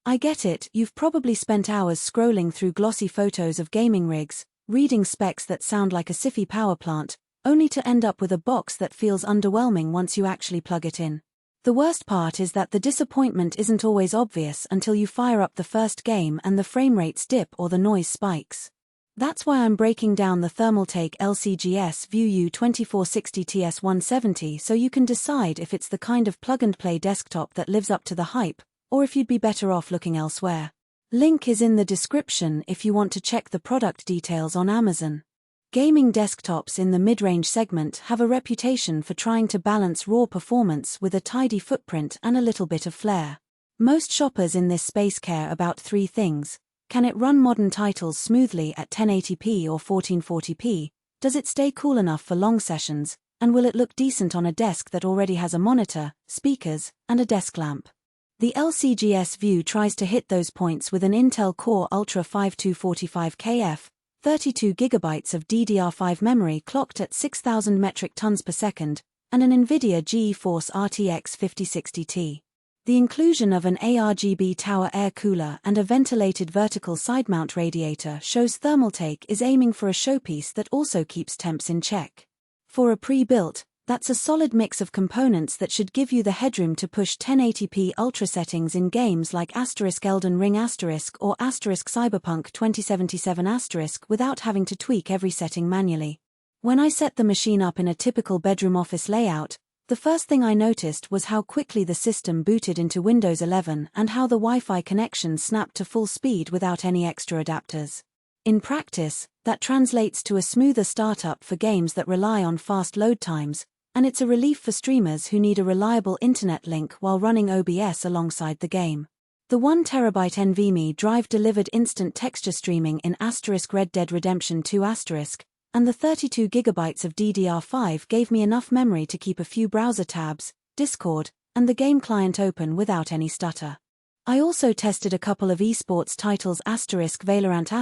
I get it, you've probably spent hours scrolling through glossy photos of gaming rigs, reading specs that sound like a sci-fi power plant, only to end up with a box that feels underwhelming once you actually plug it in. The worst part is that the disappointment isn't always obvious until you fire up the first game and the frame rates dip or the noise spikes. That's why I'm breaking down the Thermaltake LCGS View u2460TS 170 so you can decide if it's the kind of plug-and-play desktop that lives up to the hype, or if you'd be better off looking elsewhere. Link is in the description if you want to check the product details on Amazon. Gaming desktops in the mid-range segment have a reputation for trying to balance raw performance with a tidy footprint and a little bit of flair. Most shoppers in this space care about three things. Can it run modern titles smoothly at 1080p or 1440p? Does it stay cool enough for long sessions? And will it look decent on a desk that already has a monitor, speakers, and a desk lamp? The LCGS View tries to hit those points with an Intel Core Ultra 5245KF, 32GB of DDR5 memory clocked at 6,000 metric tons per second, and an NVIDIA GeForce RTX 5060T. The inclusion of an ARGB tower air cooler and a ventilated vertical side-mount radiator shows Thermaltake is aiming for a showpiece that also keeps temps in check. For a pre-built, that's a solid mix of components that should give you the headroom to push 1080p ultra settings in games like Elden Ring or Cyberpunk 2077 without having to tweak every setting manually. When I set the machine up in a typical bedroom office layout, the first thing I noticed was how quickly the system booted into Windows 11 and how the Wi-Fi connection snapped to full speed without any extra adapters. In practice, that translates to a smoother startup for games that rely on fast load times, and it's a relief for streamers who need a reliable internet link while running OBS alongside the game. The 1TB NVMe drive delivered instant texture streaming in Red Dead Redemption 2 *, and the 32GB of DDR5 gave me enough memory to keep a few browser tabs, Discord, and the game client open without any stutter. I also tested a couple of esports titles Valorant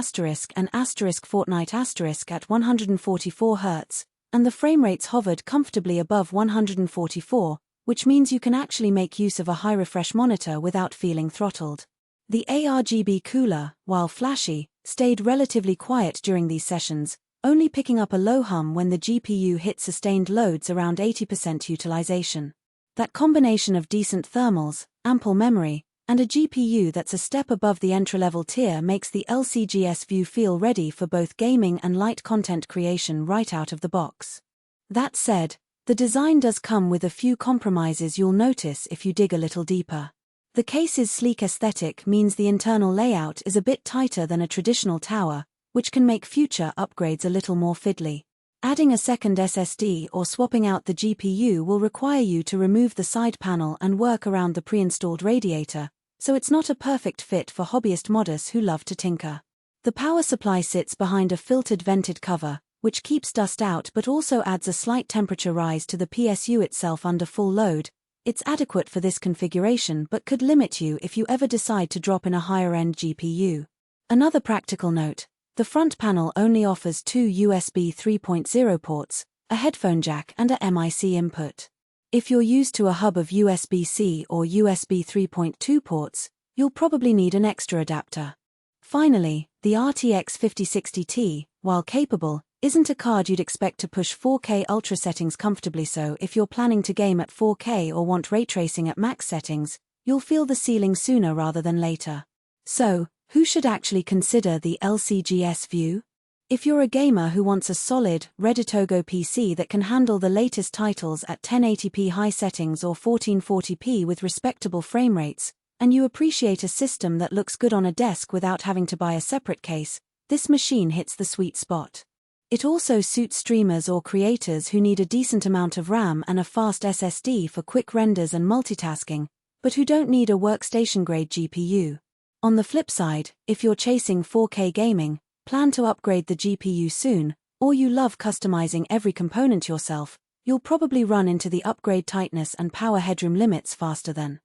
and Fortnite at 144 Hz, and the frame rates hovered comfortably above 144, which means you can actually make use of a high refresh monitor without feeling throttled. The ARGB cooler, while flashy, stayed relatively quiet during these sessions, only picking up a low hum when the GPU hit sustained loads around 80% utilization. That combination of decent thermals, ample memory, and a GPU that's a step above the entry-level tier makes the LCGS View feel ready for both gaming and light content creation right out of the box. That said, the design does come with a few compromises you'll notice if you dig a little deeper. The case's sleek aesthetic means the internal layout is a bit tighter than a traditional tower, which can make future upgrades a little more fiddly. Adding a second SSD or swapping out the GPU will require you to remove the side panel and work around the pre-installed radiator, so it's not a perfect fit for hobbyist modders who love to tinker. The power supply sits behind a filtered vented cover, which keeps dust out but also adds a slight temperature rise to the PSU itself under full load. It's adequate for this configuration but could limit you if you ever decide to drop in a higher-end GPU. Another practical note. The front panel only offers two USB 3.0 ports, a headphone jack and a MIC input. If you're used to a hub of USB-C or USB 3.2 ports, you'll probably need an extra adapter. Finally, the RTX 5060T, while capable, isn't a card you'd expect to push 4K ultra settings comfortably, so if you're planning to game at 4K or want ray tracing at max settings, you'll feel the ceiling sooner rather than later. So, who should actually consider the LCGS View? If you're a gamer who wants a solid, ready-to-go PC that can handle the latest titles at 1080p high settings or 1440p with respectable frame rates, and you appreciate a system that looks good on a desk without having to buy a separate case, this machine hits the sweet spot. It also suits streamers or creators who need a decent amount of RAM and a fast SSD for quick renders and multitasking, but who don't need a workstation-grade GPU. On the flip side, if you're chasing 4K gaming, plan to upgrade the GPU soon, or you love customizing every component yourself, you'll probably run into the upgrade tightness and power headroom limits faster than